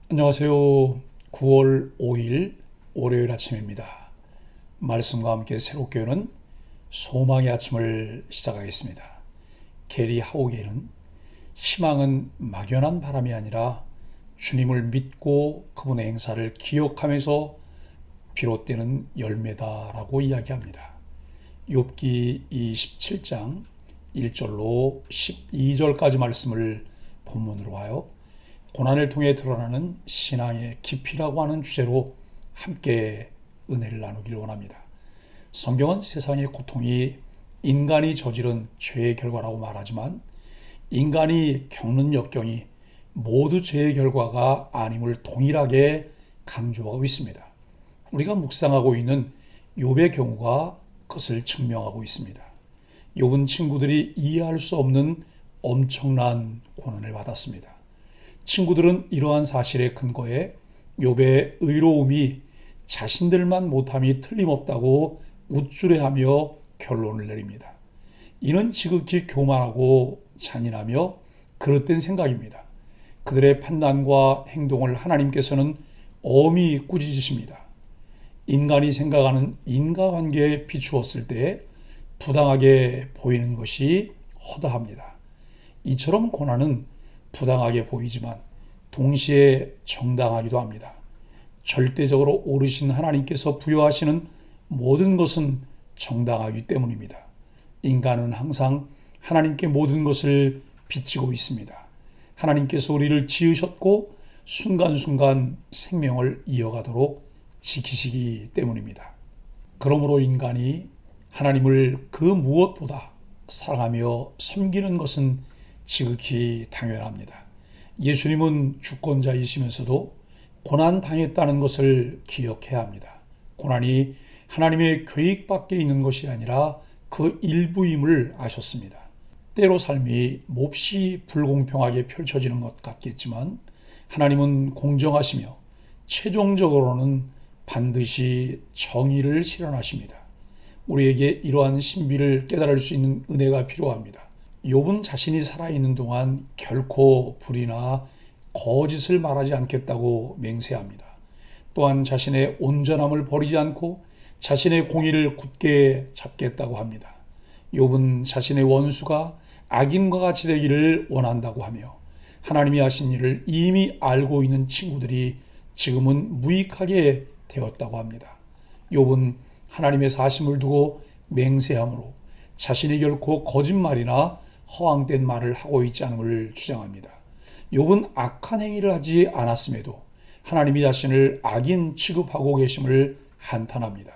안녕하세요. 9월 5일 월요일 아침입니다. 말씀과 함께 새롭게 여는 소망의 아침을 시작하겠습니다. 게리 하우게는 희망은 막연한 바람이 아니라 주님을 믿고 그분의 행사를 기억하면서 비롯되는 열매다라고 이야기합니다. 욥기 27장 1절로 12절까지 말씀을 본문으로 하여 고난을 통해 드러나는 신앙의 깊이라고 하는 주제로 함께 은혜를 나누길 원합니다. 성경은 세상의 고통이 인간이 저지른 죄의 결과라고 말하지만 인간이 겪는 역경이 모두 죄의 결과가 아님을 동일하게 강조하고 있습니다. 우리가 묵상하고 있는 욥의 경우가 그것을 증명하고 있습니다. 욥은 친구들이 이해할 수 없는 엄청난 고난을 받았습니다. 친구들은 이러한 사실에 근거해 욥의 의로움이 자신들만 못함이 틀림없다고 우쭐해하며 결론을 내립니다. 이는 지극히 교만하고 잔인하며 그릇된 생각입니다. 그들의 판단과 행동을 하나님께서는 엄히 꾸짖으십니다. 인간이 생각하는 인과관계에 비추었을 때 부당하게 보이는 것이 허다합니다. 이처럼 고난은 부당하게 보이지만 동시에 정당하기도 합니다. 절대적으로 오르신 하나님께서 부여하시는 모든 것은 정당하기 때문입니다. 인간은 항상 하나님께 모든 것을 빚지고 있습니다. 하나님께서 우리를 지으셨고 순간순간 생명을 이어가도록 지키시기 때문입니다. 그러므로 인간이 하나님을 그 무엇보다 사랑하며 섬기는 것은 지극히 당연합니다. 예수님은 주권자이시면서도 고난 당했다는 것을 기억해야 합니다. 고난이 하나님의 계획 밖에 있는 것이 아니라 그 일부임을 아셨습니다. 때로 삶이 몹시 불공평하게 펼쳐지는 것 같겠지만 하나님은 공정하시며 최종적으로는 반드시 정의를 실현하십니다. 우리에게 이러한 신비를 깨달을 수 있는 은혜가 필요합니다. 욥은 자신이 살아있는 동안 결코 불의나 거짓을 말하지 않겠다고 맹세합니다. 또한 자신의 온전함을 버리지 않고 자신의 공의를 굳게 잡겠다고 합니다. 욥은 자신의 원수가 악인과 같이 되기를 원한다고 하며 하나님이 하신 일을 이미 알고 있는 친구들이 지금은 무익하게 되었다고 합니다. 욥은 하나님의 사심을 두고 맹세함으로 자신이 결코 거짓말이나 허황된 말을 하고 있지 않음을 주장합니다. 욥은 악한 행위를 하지 않았음에도 하나님이 자신을 악인 취급하고 계심을 한탄합니다.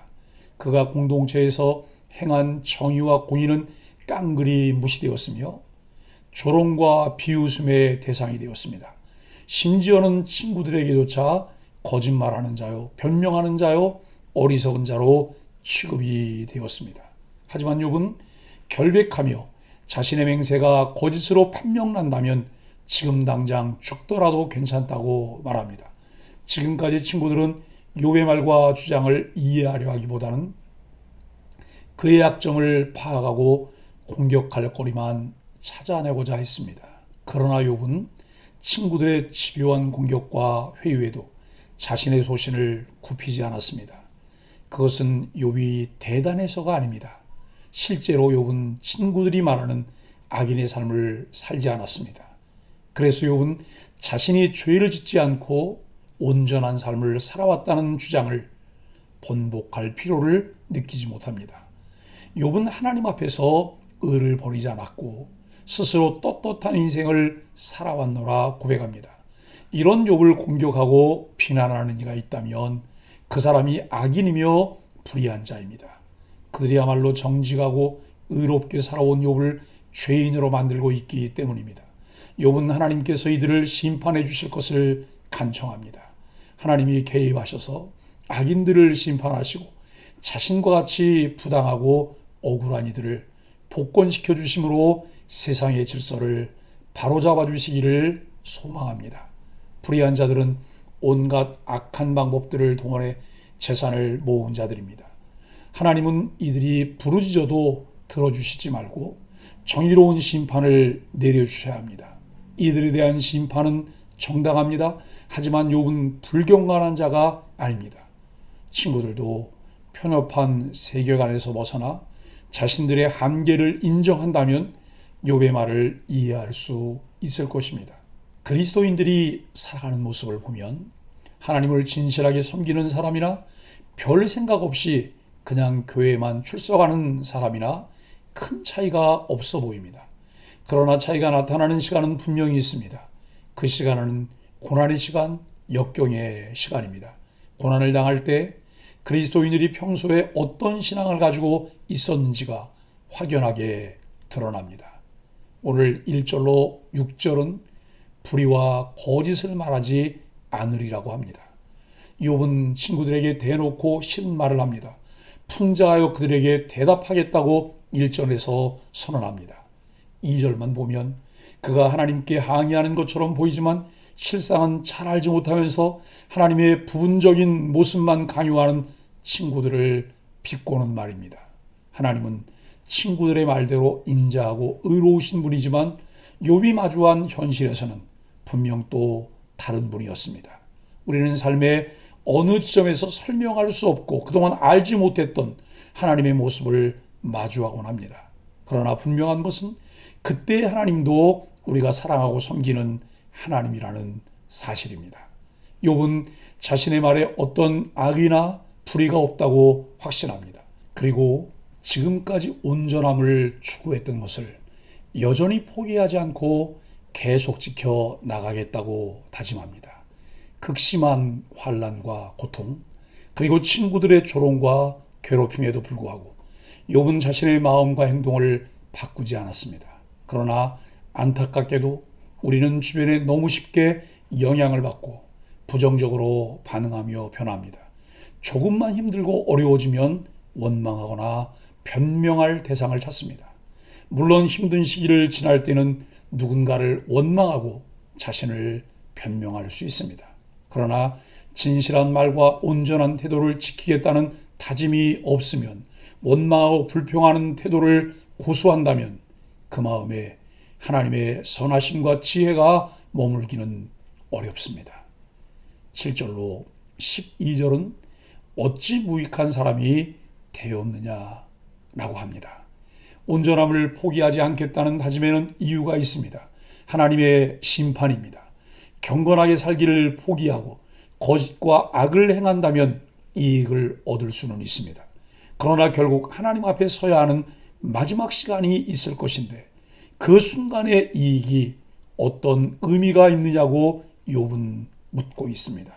그가 공동체에서 행한 정의와 공의는 깡그리 무시되었으며 조롱과 비웃음의 대상이 되었습니다. 심지어는 친구들에게조차 거짓말하는 자요, 변명하는 자요, 어리석은 자로 취급이 되었습니다. 하지만 욥은 결백하며 자신의 맹세가 거짓으로 판명난다면 지금 당장 죽더라도 괜찮다고 말합니다. 지금까지 친구들은 욥의 말과 주장을 이해하려 하기보다는 그의 약점을 파악하고 공격할 거리만 찾아내고자 했습니다. 그러나 욥은 친구들의 집요한 공격과 회유에도 자신의 소신을 굽히지 않았습니다. 그것은 욥이 대단해서가 아닙니다. 실제로 욥은 친구들이 말하는 악인의 삶을 살지 않았습니다. 그래서 욥은 자신이 죄를 짓지 않고 온전한 삶을 살아왔다는 주장을 번복할 필요를 느끼지 못합니다. 욥은 하나님 앞에서 의를 버리지 않았고 스스로 떳떳한 인생을 살아왔노라 고백합니다. 이런 욥을 공격하고 비난하는 이가 있다면 그 사람이 악인이며 불의한 자입니다. 그들이야말로 정직하고 의롭게 살아온 욥을 죄인으로 만들고 있기 때문입니다. 욥은 하나님께서 이들을 심판해 주실 것을 간청합니다. 하나님이 개입하셔서 악인들을 심판하시고 자신과 같이 부당하고 억울한 이들을 복권시켜 주심으로 세상의 질서를 바로잡아 주시기를 소망합니다. 불의한 자들은 온갖 악한 방법들을 동원해 재산을 모은 자들입니다. 하나님은 이들이 부르짖어도 들어주시지 말고 정의로운 심판을 내려주셔야 합니다. 이들에 대한 심판은 정당합니다. 하지만 욥은 불경건한 자가 아닙니다. 친구들도 편협한 세계관에서 벗어나 자신들의 한계를 인정한다면 욥의 말을 이해할 수 있을 것입니다. 그리스도인들이 살아가는 모습을 보면 하나님을 진실하게 섬기는 사람이나 별 생각 없이 그냥 교회에만 출석하는 사람이나 큰 차이가 없어 보입니다. 그러나 차이가 나타나는 시간은 분명히 있습니다. 그 시간은 고난의 시간, 역경의 시간입니다. 고난을 당할 때 그리스도인들이 평소에 어떤 신앙을 가지고 있었는지가 확연하게 드러납니다. 오늘 1절로 6절은 불의와 거짓을 말하지 않으리라고 합니다. 욥은 친구들에게 대놓고 싫은 말을 합니다. 풍자하여 그들에게 대답하겠다고 1절에서 선언합니다. 2절만 보면 그가 하나님께 항의하는 것처럼 보이지만 실상은 잘 알지 못하면서 하나님의 부분적인 모습만 강요하는 친구들을 비꼬는 말입니다. 하나님은 친구들의 말대로 인자하고 의로우신 분이지만 욥이 마주한 현실에서는 분명 또 다른 분이었습니다. 우리는 삶의 어느 지점에서 설명할 수 없고 그동안 알지 못했던 하나님의 모습을 마주하곤 합니다. 그러나 분명한 것은 그때의 하나님도 우리가 사랑하고 섬기는 하나님이라는 사실입니다. 욥은 자신의 말에 어떤 악이나 불의가 없다고 확신합니다. 그리고 지금까지 온전함을 추구했던 것을 여전히 포기하지 않고 계속 지켜 나가겠다고 다짐합니다. 극심한 환난과 고통, 그리고 친구들의 조롱과 괴롭힘에도 불구하고 욥은 자신의 마음과 행동을 바꾸지 않았습니다. 그러나 안타깝게도 우리는 주변에 너무 쉽게 영향을 받고 부정적으로 반응하며 변합니다. 조금만 힘들고 어려워지면 원망하거나 변명할 대상을 찾습니다. 물론 힘든 시기를 지날 때는 누군가를 원망하고 자신을 변명할 수 있습니다. 그러나 진실한 말과 온전한 태도를 지키겠다는 다짐이 없으면, 원망하고 불평하는 태도를 고수한다면 그 마음에 하나님의 선하심과 지혜가 머물기는 어렵습니다. 7절로 12절은 어찌 무익한 사람이 되었느냐라고 합니다. 온전함을 포기하지 않겠다는 다짐에는 이유가 있습니다. 하나님의 심판입니다. 경건하게 살기를 포기하고 거짓과 악을 행한다면 이익을 얻을 수는 있습니다. 그러나 결국 하나님 앞에 서야 하는 마지막 시간이 있을 것인데 그 순간의 이익이 어떤 의미가 있느냐고 욥은 묻고 있습니다.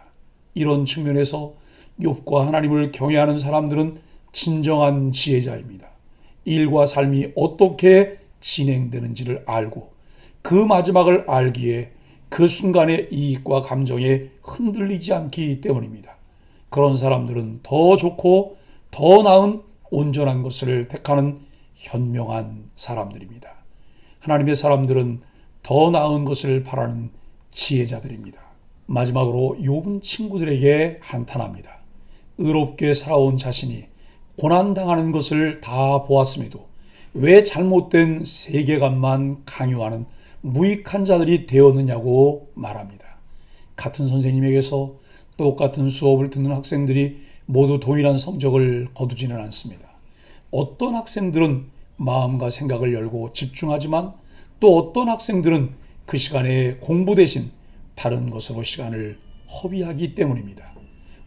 이런 측면에서 욥과 하나님을 경외하는 사람들은 진정한 지혜자입니다. 일과 삶이 어떻게 진행되는지를 알고 그 마지막을 알기에 그 순간의 이익과 감정에 흔들리지 않기 때문입니다. 그런 사람들은 더 좋고 더 나은 온전한 것을 택하는 현명한 사람들입니다. 하나님의 사람들은 더 나은 것을 바라는 지혜자들입니다. 마지막으로 욥은 친구들에게 한탄합니다. 의롭게 살아온 자신이 고난당하는 것을 다 보았음에도 왜 잘못된 세계관만 강요하는 무익한 자들이 되었느냐고 말합니다. 같은 선생님에게서 똑같은 수업을 듣는 학생들이 모두 동일한 성적을 거두지는 않습니다. 어떤 학생들은 마음과 생각을 열고 집중하지만 또 어떤 학생들은 그 시간에 공부 대신 다른 것으로 시간을 허비하기 때문입니다.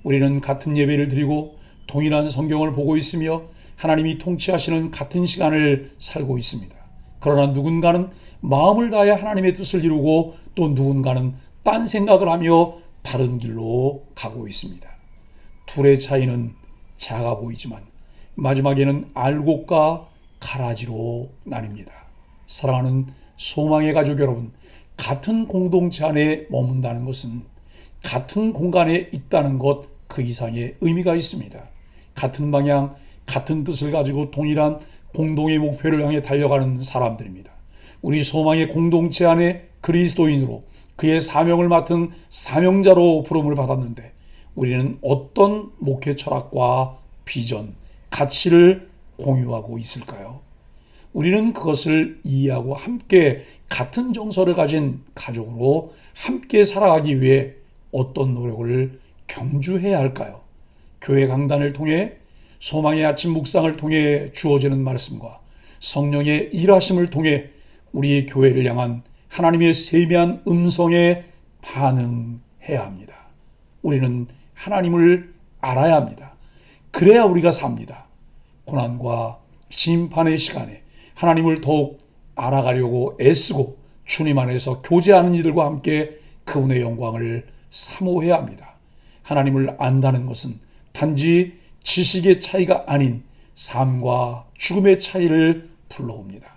우리는 같은 예배를 드리고 동일한 성경을 보고 있으며 하나님이 통치하시는 같은 시간을 살고 있습니다. 그러나 누군가는 마음을 다해 하나님의 뜻을 이루고 또 누군가는 딴 생각을 하며 다른 길로 가고 있습니다. 둘의 차이는 작아 보이지만 마지막에는 알곡과 가라지로 나뉩니다. 사랑하는 소망의 가족 여러분, 같은 공동체 안에 머문다는 것은 같은 공간에 있다는 것 그 이상의 의미가 있습니다. 같은 방향, 같은 뜻을 가지고 동일한 공동의 목표를 향해 달려가는 사람들입니다. 우리 소망의 공동체 안에 그리스도인으로 그의 사명을 맡은 사명자로 부름을 받았는데 우리는 어떤 목회 철학과 비전, 가치를 공유하고 있을까요? 우리는 그것을 이해하고 함께 같은 정서를 가진 가족으로 함께 살아가기 위해 어떤 노력을 경주해야 할까요? 교회 강단을 통해, 소망의 아침 묵상을 통해 주어지는 말씀과 성령의 일하심을 통해 우리 교회를 향한 하나님의 세미한 음성에 반응해야 합니다. 우리는 하나님을 알아야 합니다. 그래야 우리가 삽니다. 고난과 심판의 시간에 하나님을 더욱 알아가려고 애쓰고 주님 안에서 교제하는 이들과 함께 그분의 영광을 사모해야 합니다. 하나님을 안다는 것은 단지 지식의 차이가 아닌 삶과 죽음의 차이를 불러옵니다.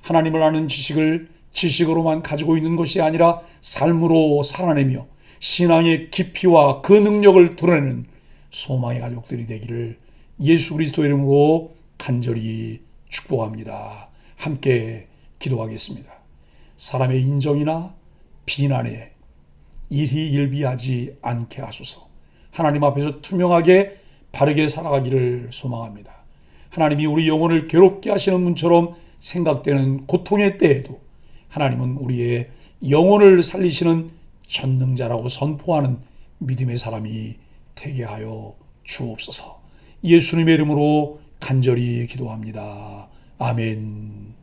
하나님을 아는 지식을 지식으로만 가지고 있는 것이 아니라 삶으로 살아내며 신앙의 깊이와 그 능력을 드러내는 소망의 가족들이 되기를 예수 그리스도의 이름으로 간절히 축복합니다. 함께 기도하겠습니다. 사람의 인정이나 비난에 일희일비하지 않게 하소서. 하나님 앞에서 투명하게 바르게 살아가기를 소망합니다. 하나님이 우리 영혼을 괴롭게 하시는 분처럼 생각되는 고통의 때에도 하나님은 우리의 영혼을 살리시는 전능자라고 선포하는 믿음의 사람이 되게 하여 주옵소서. 예수님의 이름으로 간절히 기도합니다. 아멘.